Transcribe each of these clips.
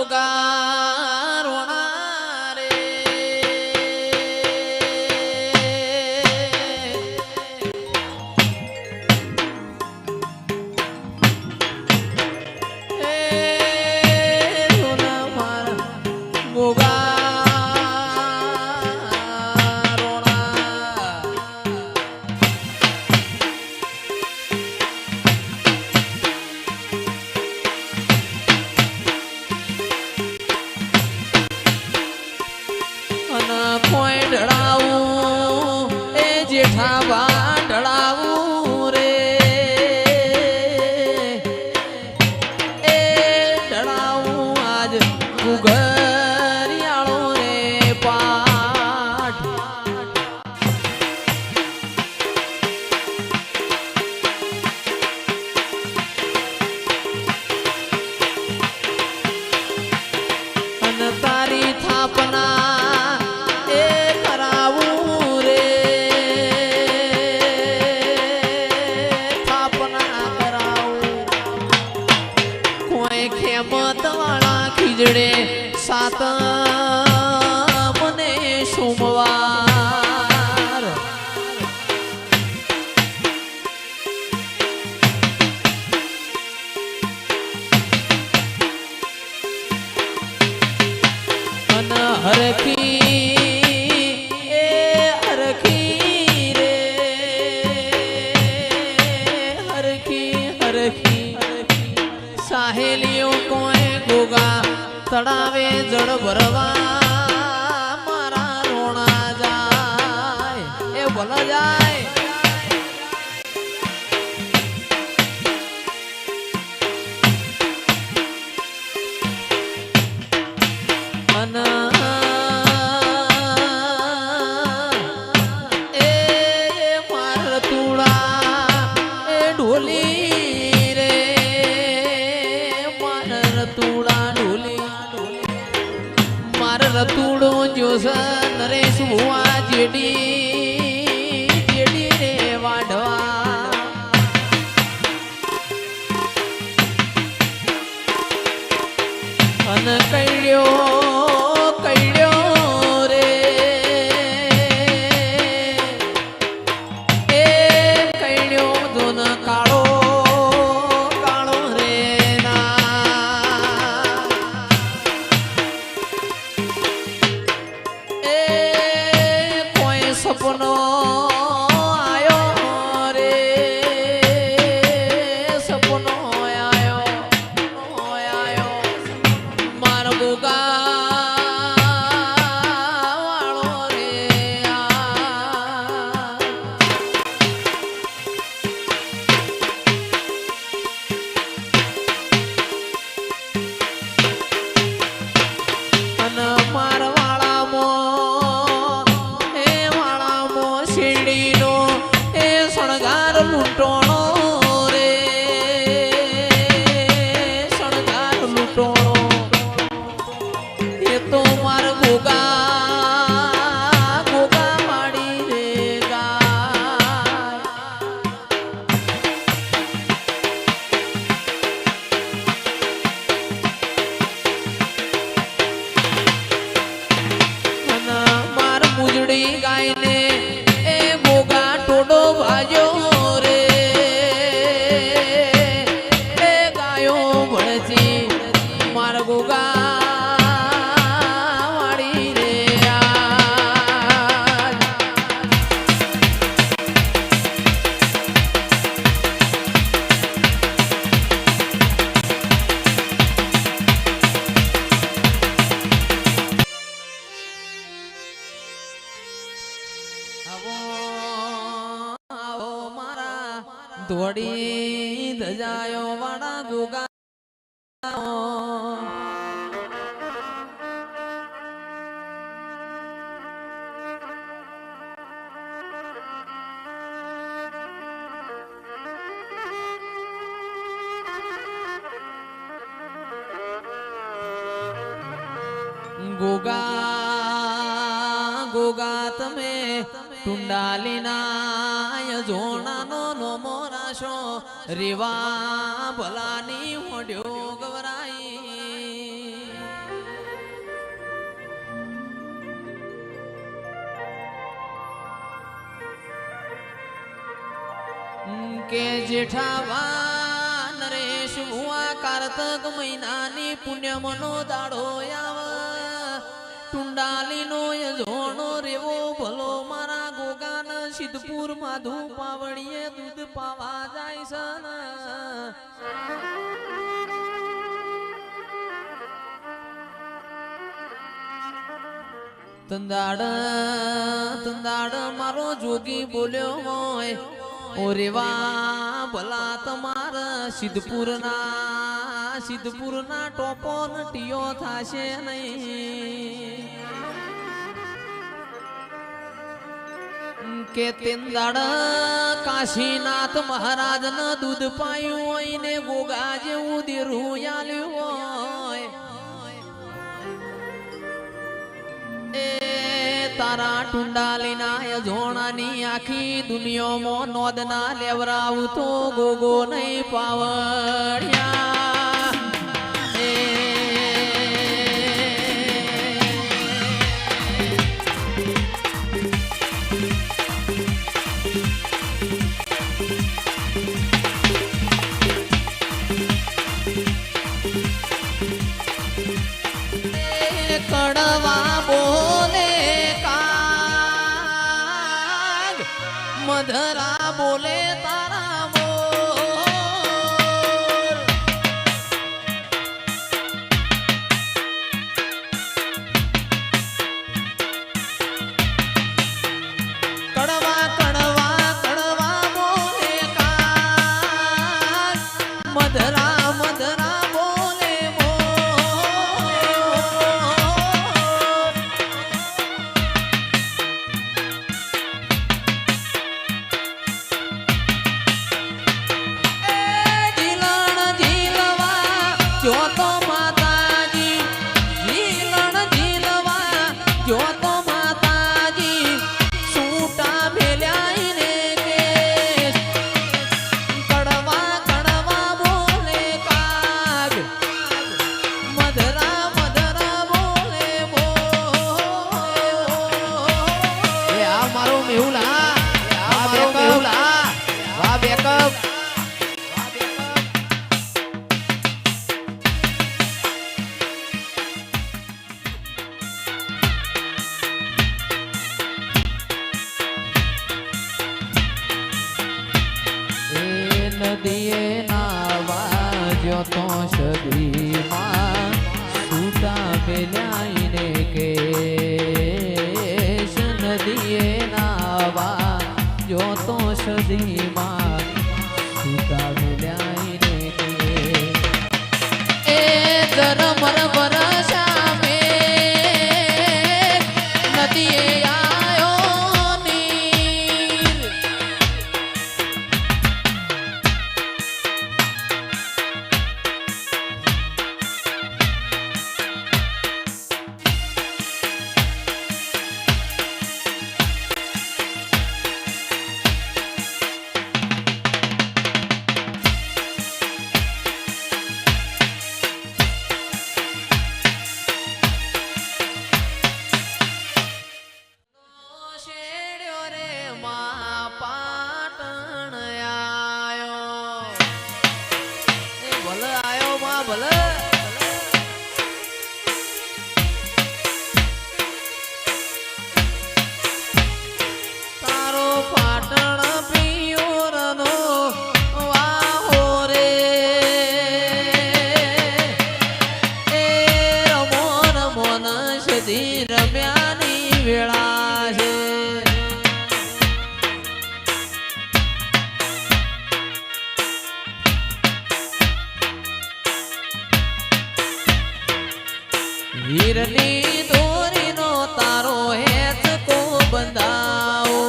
ગોગા રોણા રે રોના મારા ગોગા કોઈ ઢળાવું એ જેઠાબા ઢળાવું રે એ ઢળાવું આજ ઘુઘરિયાળો રે પાઠ અને તારી થાપના ખીજડે સાત મને સોમવાર અન હરખી એ હરખી રે હરખી હરખી સાહેલીઓ કોઈ ગોગા તળાવે જળ ભરવા મારા રોણા જાય એ ભલા જાય એ મારા તુડા એ ઢોલી રે મારા તુડા રતુડો જોશ નરેશ ભુવા જેડી રે વાઢવા અન કઈડ્યો રે એ કઈડ્યો ધોન કાળો સપનો આયો રે સપનો આયો માર ગોગા વાળો રે અને મારવાળામાં શેરડીનો એ શણગાર લૂંટોણો રે શણગાર લૂંટોણો એ તો માર ગોગા ગોગા માડી રે ગાય અને માર મુજડી ગાયને ધોડી ધજાયો વાળા ગોગા ગોગા ગોગા તમે ટુંડાલીના જોણાનો નોમો રાશો રેવા ભલાની મોઢ્યો ગવરાઈ કે જેઠાવા નરેશ ભુવા કારતક મહિનાની પુણ્યમનો દાડો આવે ટુંડાલીનો યજોણો રેવો ભલો મારા ગોગાન સિદ્ધપુર માધુ પાવડીએ દૂધ પાવા જાય છે તંદાડ મારો જોગી બોલ્યો હોય ઓરેવા ભલા તમારા સિદ્ધપુરના ટોપો ટીયો થાશે નહીં કે તેંદાડ કાશીનાથ મહારાજ ન દૂધ પાયું હોય ને ગોગા જેવું દેરું આલ્યું હોય એ તારા ટુંડાલીના યજોણાની આખી દુનિયામાં નોંધના લેવરાવું તો ગોગો નહીં પાવડિયા કડવા બોલે કાગ મધરા બોલે તારા મોર કડવા કડવા કડવા બોલે કાગ મધરા મધરા બોલે નદીએ નાવા જો તો સદીમાં સૂટા મેલ્યાઈને કે નદીએ નાવા જો તો સદીમાં સૂટા મેલ્યાઈને કે એ ધરમર વરસા મે નદીએ વીરની દોરીનો તારો હેત કો બંધાવો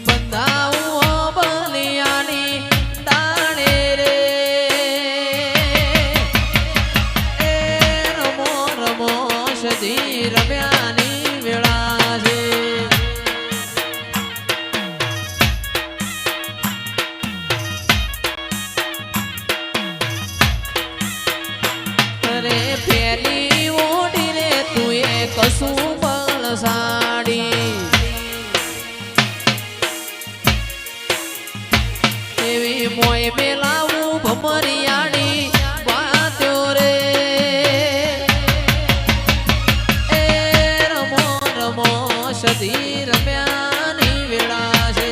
બંધાવો બલિયાની ડાણે રે એ રમો રમો સદી રમ્યાની વેળા છે મોય મેલાવું ભમરિયાણી વાત્યો રે એ રમો રમો સધી રમ્યાની વેળા છે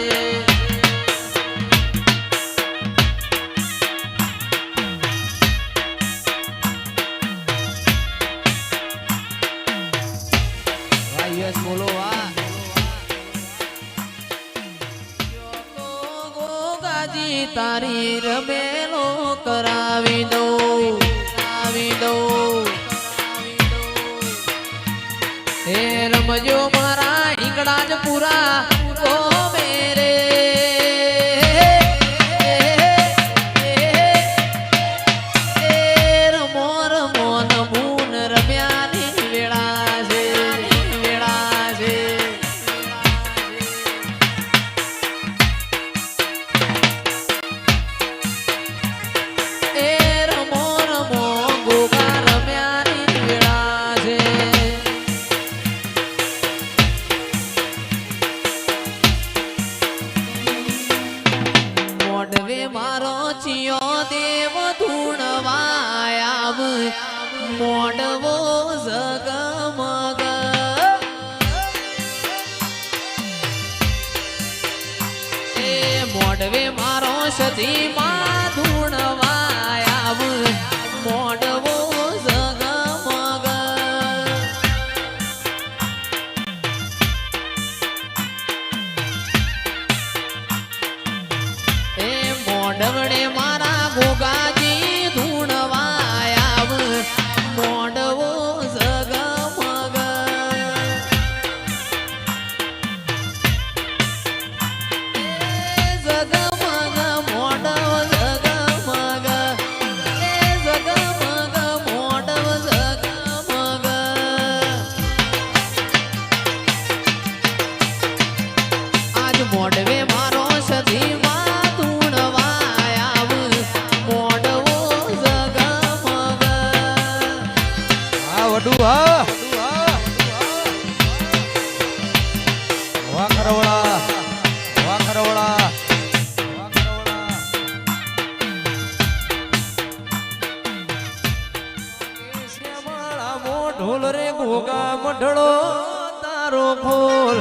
વાયસ બોલો વા ગોગાજી તારી રમેલો કરાવી દઉં હે રમજો મારા ઈંગડા જ પૂરા ઓ મેરે રમો રમો નમૂન રમ્યાની વેળા છે એ રમો રમો ગોગા રમ્યાની વેળા છે મોઢવે મારો ચિયો દેવ ધૂણવાયાવ મોઢવો ઝગમગ એ મોઢવે મારો સતી માં ધૂણવાયાવ મોઢવો ઝગમગ એ મોઢવડે મારા ગોગાજી ધૂણવાયાવ મોઢવો ઝગમગ ઝગમગ મોઢવ ઝગમગ એ ઝગમગ મોઢવ ઝગમગ આજ મોઢવે મારો સધી માં ધૂણવાયાવ મોઢવો ઝગમગ હા વડુ હા વાહ ખરવડા શ્યામાળા મો ઢોલ રે ગોગા મઢળો તારો ખોલ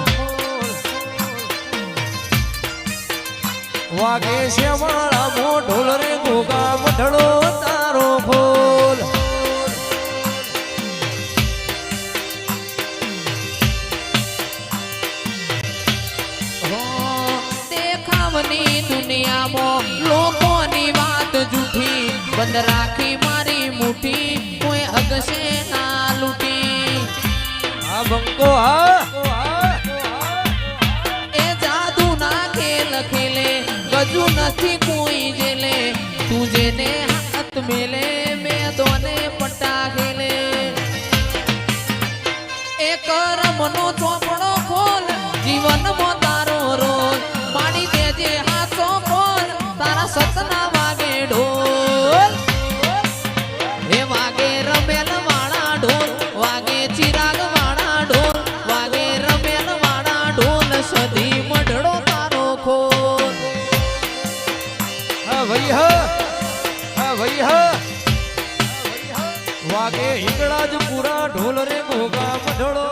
વાગે શ્યામાળા મો ઢોલ રે ગોગા મઢળો તારો ખોલ દેખાવની દુનિયામાં લોકોની વાત જૂઠી બંધ રાખી મારી મુઠ્ઠી કોઈ હગશે ના લૂટી આ બંકો હા એ જાદુ ના ખેલ ખેલે ગજુ નથી કોઈ જેલે તું જેને હાથ મેલે મેં દોને પટ્ટા ખેલે એ કરમનો ચોપડો ખોલ જીવનમાં તારો રોલ માડી દેજે હાથો ખોલ તારા સતના વાગે ઢોલ એ વાગે રમેલ વાળા ઢોલ વાગે ચિરાગ વાળા ઢોલ વાગે રમેલ વાળા ઢોલ સધી મઢડો તારો ખોલ હા ભાઈ વાગે હિંગળા જ પૂરા ઢોલ રે ગોગા મઢળો